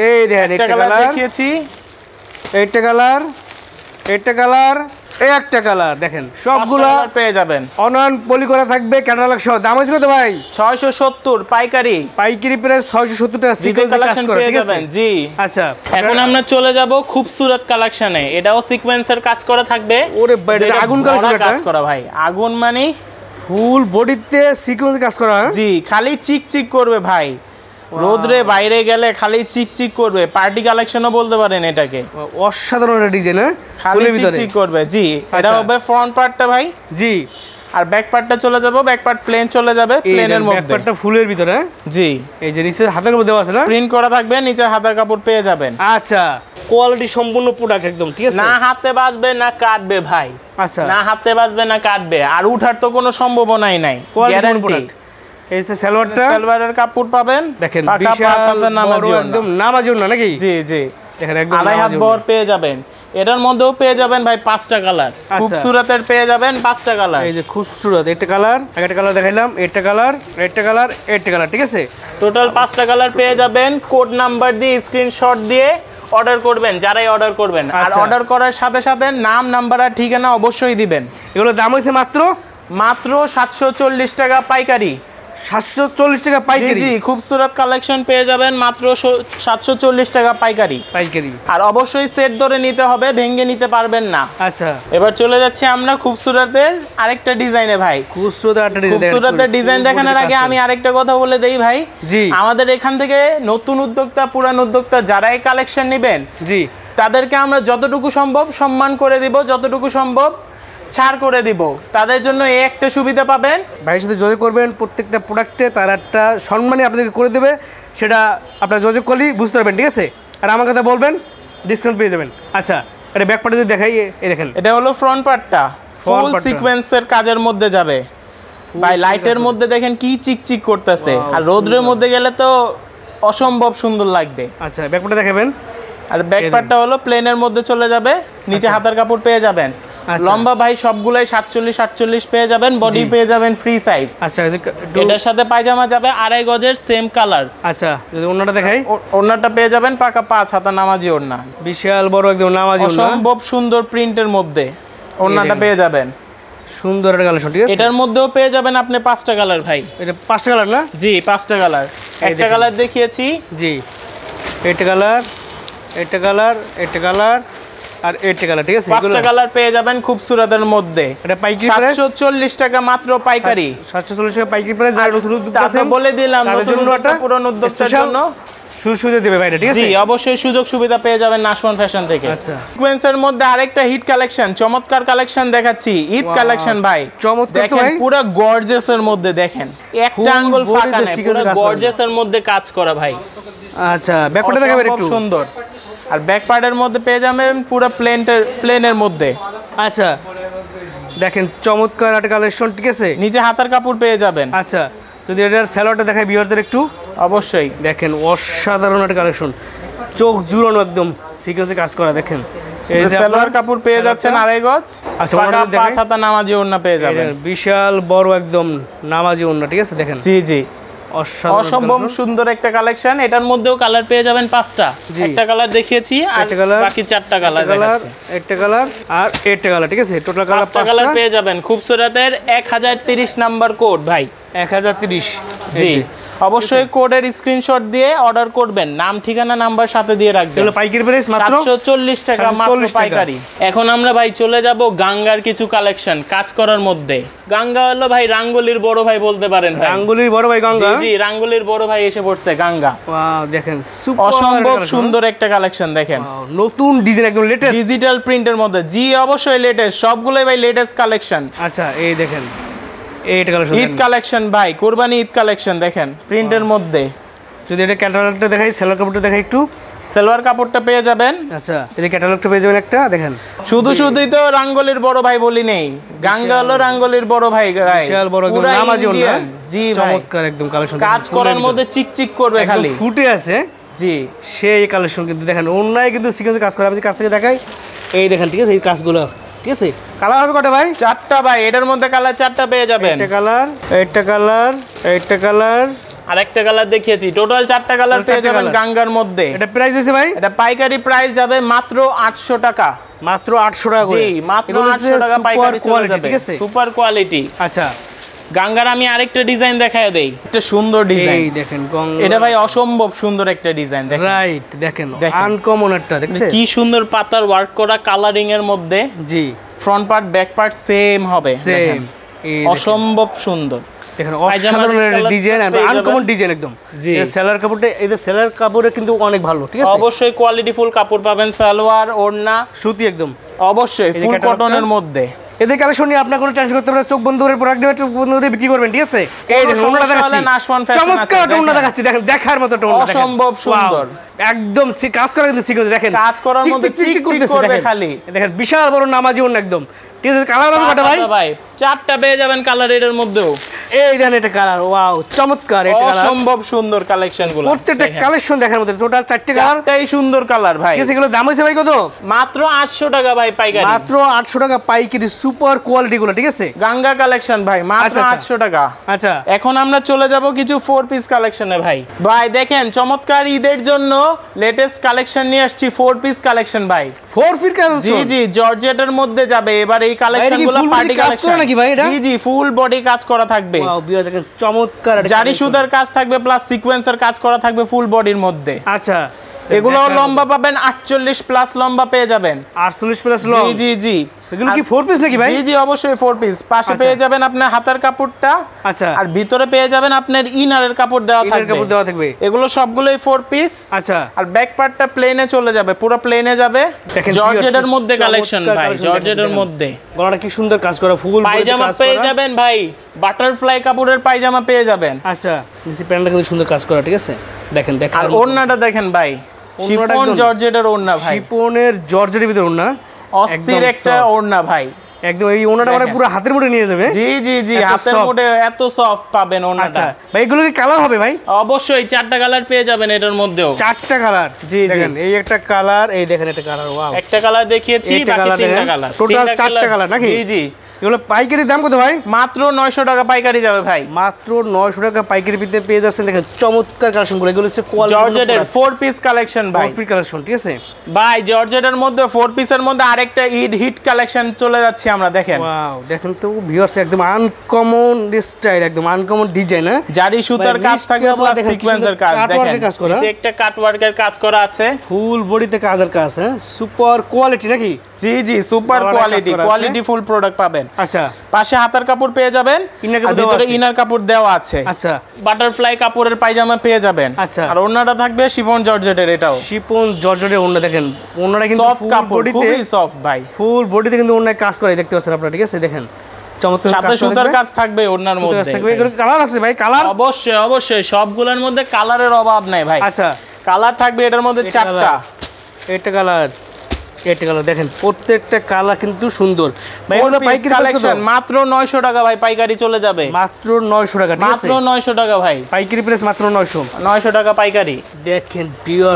এই দেখেন, একটা একটা কালার কালার, দেখিয়েছি, একটা কালার, একটা কালার, এই একটা কালার, দেখেন 5টা সবগুলা কালার পেয়ে যাবেন। অনলাইন পলি করা থাকবে, ক্যাটালগ সহ। দাম আছে কত ভাই? 670 পাইকারি। পাইকারি প্রাইস 670 টাকা বিবেক সিকোয়েন্সে কাজ কালেকশন করা, পেয়ে ঠিক আছে? যাবেন। জি। আচ্ছা, এখন আমরা চলে যাব খুবসুরত কালেকশনে। এটাও সিকোয়েন্সের কাজ করা থাকবে। ওরে ভাই, এটা এটা আগুন ভরা কালেকশন, কাজ করা ভাই। আগুন মানে ফুল বডিতে সিকোয়েন্সে কাজ করা, হ্যাঁ? জি, খালি চিকচিক করবে ভাই। রোদ্রে বাইরে গেলে খালি চিকচিক করবে। পার্টি কালেকশনও বলতে পারেন এটাকে। অসাধারণ একটা ডিজাইন, হ্যাঁ খালি ফুলের ভিতরে। চিকচিক করবে। জি, এটা আচ্ছা। হবে ফ্রন্ট পার্টটা ভাই। জি। আর ব্যাক পার্টটা চলে যাব, ব্যাক পার্ট প্লেন চলে যাবে, প্লেনের মধ্যে। ব্যাকপার্টটা ফুলের ভিতরে, হ্যাঁ? জি, এই যে নিচে হাতের মধ্যে দেওয়া আছে না? প্রিন্ট করা থাকবে, নিচে হাতা কাপড় পেয়ে যাবেন। আচ্ছা, কোয়ালিটি সম্পূর্ণ প্রোডাক্ট একদম, ঠিক আছে? না হাতে বাজবে না কাটবে ভাই। আচ্ছা, না হাতে বাজবে না কাটবে। আর উঠার তো কোনো সম্ভাবনাই নাই। Quality guarantee. প্রোডাক্ট। এই যে সালোয়ারটা, সালোয়ারের কাপড় পাবেন দেখেন পাকা বিশাল 5 হাতের নামাজি বড়, ওড়না। একদম নামাজি ওড়না নাকি? জি জি। দেখেন একদম আড়াই হাত নামাজি বহর ওড়না। পেয়ে যাবেন। এটার মধ্যেও পেয়ে যাবেন ভাই 5টা কালার। খুবসুরতের পেয়ে যাবেন 5টা কালার। এই যে খুবসুরত একটা কালার, একটা কালার দেখাইলাম, একটা কালার, একটা কালার, একটা কালার, ঠিক আছে? টোটাল 5টা কালার পেয়ে যাবেন। কোড নাম্বার দিয়ে স্ক্রিনশট দিয়ে অর্ডার করবেন, যারাই অর্ডার করবেন। আর আচ্ছা। অর্ডার করার সাথে সাথে নাম, নাম্বার আর ঠিকানা অবশ্যই দিবেন। এগুলোর দাম হয়েছে মাত্র মাত্র 740 টাকা পাইকারি। 740 টাকা জি পাইকারি। জি, খুবসুরত কালেকশন পেয়ে যাবেন মাত্র 740 টাকা পাইকারি। পাইকারি। আর অবশ্যই সেট ধরে নিতে হবে, ভেঙে নিতে পারবেন না। আচ্ছা, এবার চলে যাচ্ছি আমরা খুবসুরতের আরেকটা ডিজাইনে ভাই। খুবসুরত একটা ডিজাইন। খুবসুরতের ডিজাইন দেখানোর আগে আমি আরেকটা কথা বলে দেই ভাই। জি। আমাদের এখান থেকে নতুন উদ্যোক্তা, পুরান উদ্যোক্তা যারাই কালেকশন নেবেন, জি, তাদেরকে আমরা যতটুকু সম্ভব সম্মান করে দিব, যতটুকু সম্ভব ছাড় করে দিব। তাদের জন্য এই একটা সুবিধা পাবেন। ভাইয়ের সাথে যোগাযোগ করবেন, প্রত্যেকটা প্রোডাক্টে তার একটা সম্মানই আপনাদেরকে করে দেবে, সেটা আপনার যোগাযোগ করলেই বুঝতে পারবেন, ঠিক আছে? আর আমার কথা বলবেন, ডিসকাউন্ট পেয়ে যাবেন। আচ্ছা, এটা ব্যাক পার্টে যদি দেখাই, এই দেখেন, এটা হলো ফ্রন্ট পার্টটা, ফুল পার্টটা। সিকোয়েন্সের কাজের মধ্যে যাবে ভাই। লাইটের মধ্যে দেখেন কি চিকচিক করতেছে, আর রোদ্রের মধ্যে গেলে তো অসম্ভব সুন্দর লাগবে। আচ্ছা, ব্যাক পার্টে দেখাবেন। আর ব্যাক পার্টটা হলো প্লেনের মধ্যে চলে যাবে, নিচে হাতার কাপড় পেয়ে যাবেন। আচ্ছা। লম্বা ভাই সবগুলাই 47 পেয়ে যাবেন, বডি পেয়ে যাবেন ফ্রি সাইজ। আচ্ছা, এটার সাথে পায়জামা যাবে 2.5 গজের সেম কালার। আচ্ছা, যদি অন্যটা দেখাই, ওড়নাটা পেয়ে যাবেন পাকা 5 হাতা নামাজি ওড়না, বিশাল বড় একদম নামাজি ওড়না, অসম্ভব সুন্দর প্রিন্টের মধ্যে ওড়নাটা পেয়ে যাবেন। সুন্দর একটা কালেকশন, ঠিক আছে? এটার মধ্যেও পেয়ে যাবেন আপনি 5টা কালার ভাই। এটা 5টা কালার না? জি, 5টা কালার। একটা দেখেন। কালার দেখিয়েছি। জি, একটা কালার, একটা কালার, একটা কালার, আর একটা কালার, ঠিক আছে? 5টা কালার পেয়ে যাবেন খুবসুরতের মধ্যে। এটা পাইকারি প্রাইস 740 টাকা মাত্র পাইকারি। 740 টাকা পাইকারি প্রাইস। আর নতুন উদ্যোক্তা তারপর আছেন, বলে দিলাম তাদের নতুন জন্য উদ্যোক্তা, একটা পুরান উদ্যোক্তার special জন্য সুযোগ দেবে ভাই, ঠিক আছে? জি, অবশ্যই সুযোগ সুবিধা পেয়ে যাবেন নাশওয়ান ফ্যাশন থেকে। আচ্ছা। সিকোয়েন্সের মধ্যে আরেকটা হিট কালেকশন, চমৎকার কালেকশন দেখাচ্ছি, ঈদ কালেকশন ভাই। চমৎকার তো দেখেন ভাই। পুরো গর্জিয়াসের মধ্যে দেখেন, একটা Full আঙ্গুল body ফাঁকা তে নেই, sequence পুরো কাজ করা। গর্জিয়াসের মধ্যে কাজ করা ভাই। আচ্ছা, ব্যাক পার্টে দেখাবেন অসম্ভব একটু। সুন্দর। আর ব্যাক পার্টের মধ্যে পেয়ে যাবেন পুরো প্লেনের মধ্যে। আচ্ছা, দেখেন চমৎকার একটা কালেকশন, ঠিক আছে? নিচে হাতার কাপড় পেয়ে যাবেন। আচ্ছা, যদি এটার স্যালোয়ারটা দেখাই ভিউয়ারদের একটু, অবশ্যই দেখেন অসাধারণ একটা কালেকশন, চোখ জুড়ানো একদম সিকোয়েন্সে কাজ করা। দেখেন এই যে সালোয়ার কাপড় পেয়ে যাচ্ছেন 2.5 গজ। আচ্ছা, পাকা ওনাটা দেখাই। 5 হাতা নামাজি ওড়না পেয়ে যাবেন। বিশাল বড় একদম নামাজি ওড়না, ঠিক আছে? দেখেন জি জি, অসাধারণ অসম্ভব collection। সুন্দর একটা কালেকশন। এটার মধ্যেও কালার পেয়ে যাবেন 5টা। জি। একটা কালার দেখিয়েছি আর একটা কালার, বাকি 4টা কালার একটা কালার, দেখাচ্ছি। একটা কালার, আর একটা কালার, ঠিক আছে? টোটাল কালার 5টা কালার পেয়ে যাবেন। খুবসুরতের 1030 নাম্বার কোড ভাই। 1030 জি অবশ্যই কোডের স্ক্রিনশট দিয়ে অর্ডার করবেন, নাম ঠিকানা নাম্বার সাথে দিয়ে রাখবেন। এগুলো পাইকারি প্রাইস মাত্র 740 টাকা মাত্র পাইকারি। এখন আমরা ভাই চলে যাব গাঙ্গার কিছু কালেকশন কাজ করার মধ্যে। গাঙ্গা হলো ভাই রাঙ্গুলির বড় ভাই বলতে পারেন ভাই। রাঙ্গুলির বড় ভাই গাঙ্গা? জি রাঙ্গুলির বড় ভাই এসে পড়ছে গাঙ্গা। ওয়াও দেখেন সুপার অসম্ভব সুন্দর একটা কালেকশন দেখেন। নতুন ডিজাইন একদম লেটেস্ট ডিজিটাল প্রিন্টের মধ্যে। জি অবশ্যই লেটেস্ট, সবগুলোই ভাই লেটেস্ট কালেকশন। আচ্ছা এই দেখেন এইটা কালেকশন ঈদ কালেকশন ভাই, কুরবানি ঈদ কালেকশন দেখেন প্রিন্টের মধ্যে। যদি এটা ক্যাটালগটা দেখাই, সেলার কাপড়টা দেখাই একটু। সালোয়ার কাপড়টা পেয়ে যাবেন। আচ্ছা এই যে ক্যাটালগটা পেয়ে যাবেন একটা দেখেন। শুধুই তো রাঙ্গুলির বড় ভাই বলি নেই, গাঙ্গা হলো রাঙ্গুলির বড় ভাই। বিশাল বড় একদম নামাজি ওন্না। জি ভাই চমৎকার একদম কালেকশন, কাজ করার মধ্যে চিকচিক করবে খালি, ফুটে আছে। জি সেই কালেকশন কিন্তু দেখেন ওন্নায় কিন্তু সিকোয়েন্সে কাজ করে। আমি কাছ থেকে দেখাই, এই দেখেন ঠিক আছে এই কাজগুলো ঠিক আছে। কালার হবে কটা ভাই? 4টা ভাই, এটার মধ্যে কালার 4টা পেয়ে যাবেন। একটা কালার, একটা কালার, একটা কালার, আরেকটা কালার দেখিয়েছি, টোটাল 4টা কালার পেয়ে যাবেন গাঙ্গার মধ্যে। এটা প্রাইস হইছে ভাই? এটা পাইকারি প্রাইস যাবে মাত্র 800 টাকা। মাত্র 800 টাকা করে। জি মাত্র 800 টাকা পাইকারি চলে যাবে, ঠিক আছে সুপার কোয়ালিটি। আচ্ছা গাঙ্গার আমি আরেকটা ডিজাইন দেখায় দেই, একটা সুন্দর ডিজাইন। এই দেখেন গঙ্গা, এটা ভাই অসম্ভব সুন্দর একটা ডিজাইন দেখেন। রাইট দেখেন আনকমন একটা দেখছেন কি সুন্দর পাতার ওয়ার্ক করা কালারিং এর মধ্যে। জি front part back part same হবে, সেম অসম্ভব সুন্দর দেখেন। অসাধারণ ডিজাইন, আনকমন ডিজাইন একদম। জি এই সেলার কাপড়টা, এই যে সেলার কাপড়ে কিন্তু অনেক ভালো ঠিক আছে। অবশ্যই কোয়ালিটি ফুল কাপড় পাবেন, সালোয়ার ওড়না সুতি একদম অবশ্যই ফুল কটনের মধ্যে। এদের কালেকশন নিয়ে আপনার কোনো টেনশন করতে হবে না, চোখ বন্ধ করে প্রোডাক্ট নেবেন, চোখ বন্ধ করে বিক্রি করবেন ঠিক আছে। এই দেখুন ওন্না দেখাচ্ছি, চমৎকার ওন্না দেখাচ্ছি দেখেন, দেখার মতো ওন্না দেখেন, অসম্ভব সুন্দর একদম কাজ করা কিন্তু সিকোয়েন্স দেখেন, কাজ করার মধ্যে চিকচিক করবে খালি দেখেন। বিশাল বড় নামাজি ওন্না একদম ঠিক আছে। কালার হবে কটা ভাই? 4টা পেয়ে যাবেন কালার এর মধ্যেও। এই দেখেন এটা কালার, ওয়াও চমৎকার, এটা কালার অসম্ভব সুন্দর কালেকশনগুলো, প্রত্যেকটা কালেকশন দেখার মতো। টোটাল 4টে কালার, 4টাই সুন্দর কালার ভাই। ঠিক আছে। এগুলো দাম হইছে ভাই কত? মাত্র 800 টাকা ভাই পাইকারি, মাত্র 800 টাকা পাইকারি, সুপার কোয়ালিটি গুলো ঠিক আছে। গাঙ্গা কালেকশন ভাই মাত্র 800 টাকা। আচ্ছা এখন আমরা চলে যাব কিছু 4 পিস কালেকশনে ভাই। ভাই দেখেন চমৎকার ঈদের জন্য লেটেস্ট কালেকশন নিয়ে আসছি, 4 পিস কালেকশন ভাই। 4 ফিট কালেকশন? জি জি জর্জেটের মধ্যে যাবে এবার এই কালেকশনগুলো, পার্টি কালেকশন নাকি ভাই এটা? জি জি ফুল বডি কাজ করা থাকবে। ওয়াও বিয়ার দেখেন চমৎকার, জারি সুতার কাজ থাকবে প্লাস সিকোয়েন্সের কাজ করা থাকবে ফুল বডির মধ্যে। আচ্ছা এগুলো লম্বা পাবেন 48 প্লাস লম্বা পেয়ে যাবেন, 48 প্লাস লং। জি জি জি এগুলো কি 4 পিস নাকি ভাই? জি জি অবশ্যই 4 পিস। পাশে পেয়ে যাবেন আপনার হাতার কাপড়টা, আচ্ছা আর ভিতরে পেয়ে যাবেন আপনার ইনারের কাপড় দেওয়া থাকবে, কাপড় দেওয়া থাকবে। এগুলো সবগুলোই 4 পিস। আচ্ছা আর ব্যাক পার্টটা প্লেনে চলে যাবে, পুরো প্লেনে যাবে। জর্জেটের মধ্যে কালেকশন ভাই, জর্জেটের মধ্যে গলাটা কি সুন্দর কাজ করা, ফুল পায়জামা পেয়ে যাবেন ভাই, বাটারফ্লাই কাপড়ের পায়জামা পেয়ে যাবেন। আচ্ছা নিচে প্যান্টটা কিন্তু সুন্দর কাজ করা ঠিক আছে, দেখেন দেখেন। আর ওড়নাটা দেখেন ভাই, শিফন জর্জেটের ওড়না ভাই, শিপনের জর্জেটের ভিতর ওড়না, অস্থির একটা ওড়না ভাই একদম। এই ওড়নাটা মানে পুরো হাতের মুঠে নিয়ে যাবে। জি জি জি হাতের মুঠে এত সফট পাবেন ওড়নাটা। আচ্ছা ভাই এগুলো কি কালার হবে ভাই? অবশ্যই 4টা কালার পেয়ে যাবেন এটার মধ্যেও, 4টা কালার। জি দেখেন এই একটা কালার, এই দেখেন একটা কালার, ওয়াও একটা কালার দেখিয়েছি, বাকি 3টা কালার, টোটাল 4টা কালার নাকি? জি জি। এগুলো পাইকারি দাম কত ভাই? মাত্র 900 টাকা পাইকারি যাবে ভাই, মাত্র 900 টাকা পাইকারি ভিতরে পেয়ে যাচ্ছেন। দেখেন চমৎকার কালেকশনগুলো, এগুলো হচ্ছে কোয়ালিটি জর্জেটের 4 পিস কালেকশন ভাই, 4 পিস কালেকশন ঠিক আছে ভাই। জর্জেটের মধ্যে 4 পিসের মধ্যে আরেকটা হিট কালেকশন চলে যাচ্ছে আমরা, দেখেন ওয়াও দেখেন তো ভিউয়ার্স, একদম আনকমন স্টাইল, একদম আনকমন ডিজাইন। হ্যাঁ জারি সুতার কাজ থাকবে প্লাস সিকোয়েন্সের কাজ, দেখেন কাজ করা, নিচে একটা কাট ওয়ার্কের কাজ করা আছে, ফুল বডিতে কাজের কাজ। হ্যাঁ সুপার কোয়ালিটি নাকি? জি জি super quality, quality full product পাবেন। আচ্ছা পাশে হাতার কাপড় পেয়ে যাবেন, আর ভিতরে ইনার কাপড় দেওয়া আছে। আচ্ছা বাটারফ্লাই কাপড়ের পায়জামা পেয়ে যাবেন। আচ্ছা আর ওড়নাটা থাকবে শিফন জর্জেটের, এটাও শিফন জর্জেটের ওড়না। দেখেন ওড়নাটা কিন্তু সফট কাপড়, খুবই সফট ভাই, ফুল বডিতে কিন্তু ওড়নায় কাজ করে দেখতে পাচ্ছেন আপনারা ঠিক আছে। দেখেন চমৎকার সাথে সুতার কাজ থাকবে ওড়নার মধ্যে। এগুলো কালার আছে ভাই? কালার অবশ্যই অবশ্যই, সবগুলোর মধ্যে কালারের অভাব নাই ভাই। আচ্ছা কালার থাকবে এটার মধ্যে 4টা। এটা কালার, এটা কালার, দেখেন প্রত্যেকটা কালার কিন্তু সুন্দর ভাই। এগুলো পাইকারি কালেকশন মাত্র 900 টাকা ভাই, পাইকারি চলে যাবে মাত্র 900 টাকা ঠিক আছে। মাত্র 900 টাকা ভাই, পাইকারি প্রাইস মাত্র 900 টাকা পাইকারি। দেখেন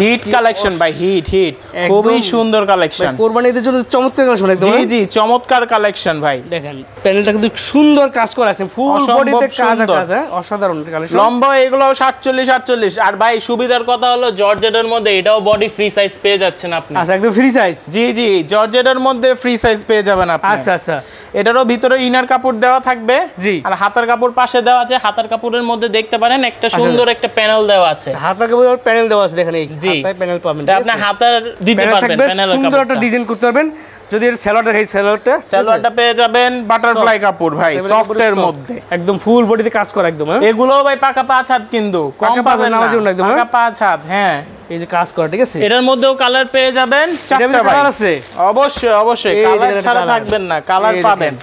হিট কালেকশন ভাই, হিট হিট, খুবই সুন্দর কালেকশন, কোরবানি ঈদের জন্য চমৎকার কালেকশন একদম। জি জি চমৎকার কালেকশন ভাই। দেখেন প্যানেলটা কিন্তু সুন্দর কাজ করা আছে, ফুল অসম্ভব বডিতে কাজ সুন্দর। কাজ, হ্যাঁ অসাধারণ কালেকশন। লম্বা এগুলো 47 আর ভাই সুবিধার কথা হলো জর্জেটের মধ্যে এটাও বডি ফ্রি সাইজ পেয়ে যাচ্ছেন আপনি। আচ্ছা একদম ফ্রি সাইজ। জি জি, জর্জেটের মধ্যে ফ্রি সাইজ পেয়ে যাবেন আপনি। আচ্ছা আচ্ছা, এটারও ভিতরে ইনার কাপড় দেওয়া থাকবে। জি। আর হাতার কাপড় পাশে দেওয়া আছে, হাতার কাপড়ের মধ্যে দেখতে পারেন একটা সুন্দর একটা প্যানেল দেওয়া আছে। হাতার কাপড় প্যানেল দেওয়া আছে, দেখেন এই জি। হাতায় প্যানেল পাবেন, এটা আপনি হাতার দিতে পারবেন প্যানেলের সুন্দর একটা কাপড়টা। ডিজাইন করতে পারবেন। যদি এর সেলর দেখাই, সালোয়ারটা পেয়ে যাবেন বাটারফ্লাই কাপড় ভাই, সফটের মধ্যে একদম ফুল বডিতে কাজ করা একদম, হ্যাঁ এগুলো ভাই পাকা 5 হাত, কিন্তু কম পাকা 5 পাবেন না, নামার জন্য একদম, পাকা 5 হাত। হ্যাঁ, এই যে কাজ করা, ঠিক আছে। এটার মধ্যেও কালার পেয়ে যাবেন এটার 4টা ভিতরে ভাই। কালার আছে? অবশ্যই অবশ্যই, এই কালার দেখেন ছাড়া কালার। থাকবেন না, কালার এই পাবেন।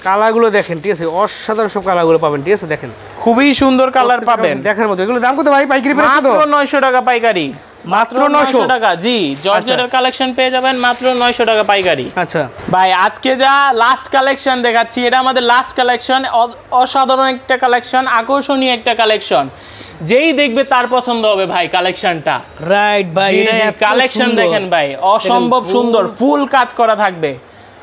কালারগুলো দেখেন, ঠিক আছে, অসাধারণ সব কালারগুলো পাবেন, ঠিক আছে। দেখেন খুবই সুন্দর কালার পাবেন। দেখার মতো। এগুলো দাম কত ভাই পাইকারি প্রাইস কত? মাত্র 900 টাকা পাইকারি। মাত্র 900 টাকা। জি, জর্জেটের কালেকশন পেয়ে যাবেন মাত্র 900 টাকা পাইকারি। আচ্ছা ভাই আজকে যা লাস্ট কালেকশন দেখাচ্ছি, এটা আমাদের লাস্ট কালেকশন। অসাধারণ একটা কালেকশন, আকর্ষণীয় একটা কালেকশন, যেই দেখবে তার পছন্দ হবে ভাই কালেকশনটা। রাইট ভাই, এটা এত কালেকশন সুন্দর। দেখেন ভাই, অসম্ভব দেখেন, সুন্দর, ফুল কাজ করা থাকবে।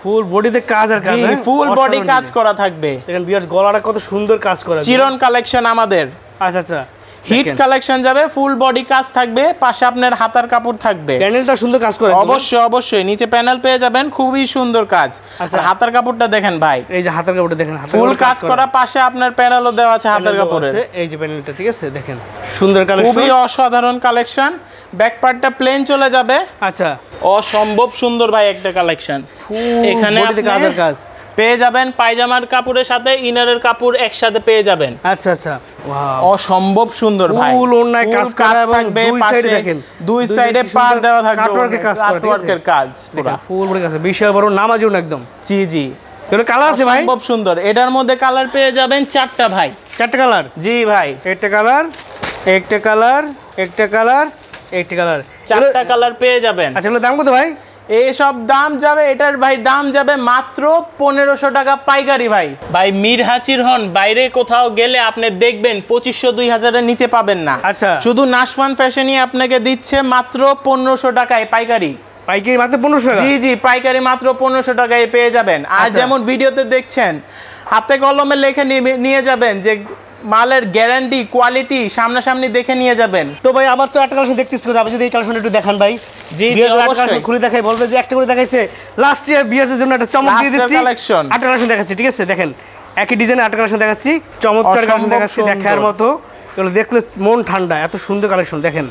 ফুল বডিতে কাজ আর কাজ, জি, হ্যাঁ? ফুল বডি অসাধারণ কাজ design। করা থাকবে। দেখেন বিয়ার্স, গলাটা কত সুন্দর কাজ করা। চিরন কালেকশন আমাদের। আচ্ছা আচ্ছা, হিট কালেকশন যাবে, ফুল বডি কাজ থাকবে, পাশে আপনার হাতার কাপড় থাকবে। প্যানেলটা সুন্দর কাজ করে। অবশ্যই অবশ্যই, নিচে প্যানেল পেয়ে যাবেন, খুবই সুন্দর কাজ। আচ্ছা। আর হাতার কাপড়টা দেখেন ভাই, এই যে হাতের কাপড়টা দেখেন, ফুল কাজ করা, পাশে আপনার প্যানেলও দেওয়া আছে হাতের কাপড়ে। এই যে প্যানেলটা, ঠিক আছে, দেখেন সুন্দর কালেকশন, খুবই অসাধারণ কালেকশন। ব্যাক পার্টটা প্লেন চলে যাবে। আচ্ছা অসম্ভব সুন্দর ভাই একটা কালেকশন। এখানে বডিতে কাজ আর আপনি কাজ পেয়ে যাবেন পায়জামার কাপড়ের সাথে ইনারের কাপড় একসাথে পেয়ে যাবেন। আচ্ছা আচ্ছা, ওয়াও, অসম্ভব সুন্দর ভাই। ফুল ওড়নায় কাজ করা এবং দুই সাইডে দেখেন, দুই সাইডে পার দেওয়া থাকবে, কাটওয়ার্কের কাজ করা, ঠিক আছে, কাটওয়ার্কের কাজ পুরো দেখেন ফুল বডি কাজ, বিশাল বড় নামাজ একদম। জি জি, এর কালার আছে ভাই? অসম্ভব সুন্দর। এটার মধ্যে কালার পেয়ে যাবেন 4টা ভাই। 4টা কালার? জি ভাই, একটা কালার, একটা কালার, একটা কালার, একটা কালার, 4টা কালার পেয়ে যাবেন। আচ্ছা এগুলোর দাম কত ভাই? এইসব দাম যাবে, এটার ভাই দাম যাবে মাত্র 1500 টাকা পাইকারি ভাই। ভাই মিরহাচির হন, বাইরে কোথাও গেলে আপনি দেখবেন 2500-2000 এর নিচে পাবেন না। আচ্ছা, শুধু নাশওয়ান ফ্যাশনই আপনাকে দিচ্ছে মাত্র 1500 টাকায় পাইকারি। পাইকারি মাত্র 1500 টাকা? জি জি, পাইকারি মাত্র 1500 টাকায় পেয়ে যাবেন। আর আচ্ছা। যেমন ভিডিওতে দেখছেন, হাতে কলমে লিখে নিয়ে যাবেন যে মালের গ্যারান্টি, কোয়ালিটি সামনাসামনি দেখে নিয়ে যাবেন। তো ভাই আমার তো একটা কালেকশন দেখতেছি, আপনি যদি এই কালেকশন একটু দেখান ভাই। জি জি, বিয়ার্স অবশ্যই। কালেকশন খুলে দেখাই, বলবে যে একটা করে দেখাইছে লাস্ট ইয়ার বিয়ার্সের জন্য একটা চমক দিয়ে দিচ্ছি। কালেকশন, একটা কালেকশন দেখাচ্ছি, ঠিক আছে, দেখেন একই ডিজাইনে একটা কালেকশন দেখাচ্ছি, চমৎকার কালেকশন দেখাচ্ছি, দেখার মতো। এগুলো দেখলে মন ঠান্ডা, এত সুন্দর কালেকশন দেখেন।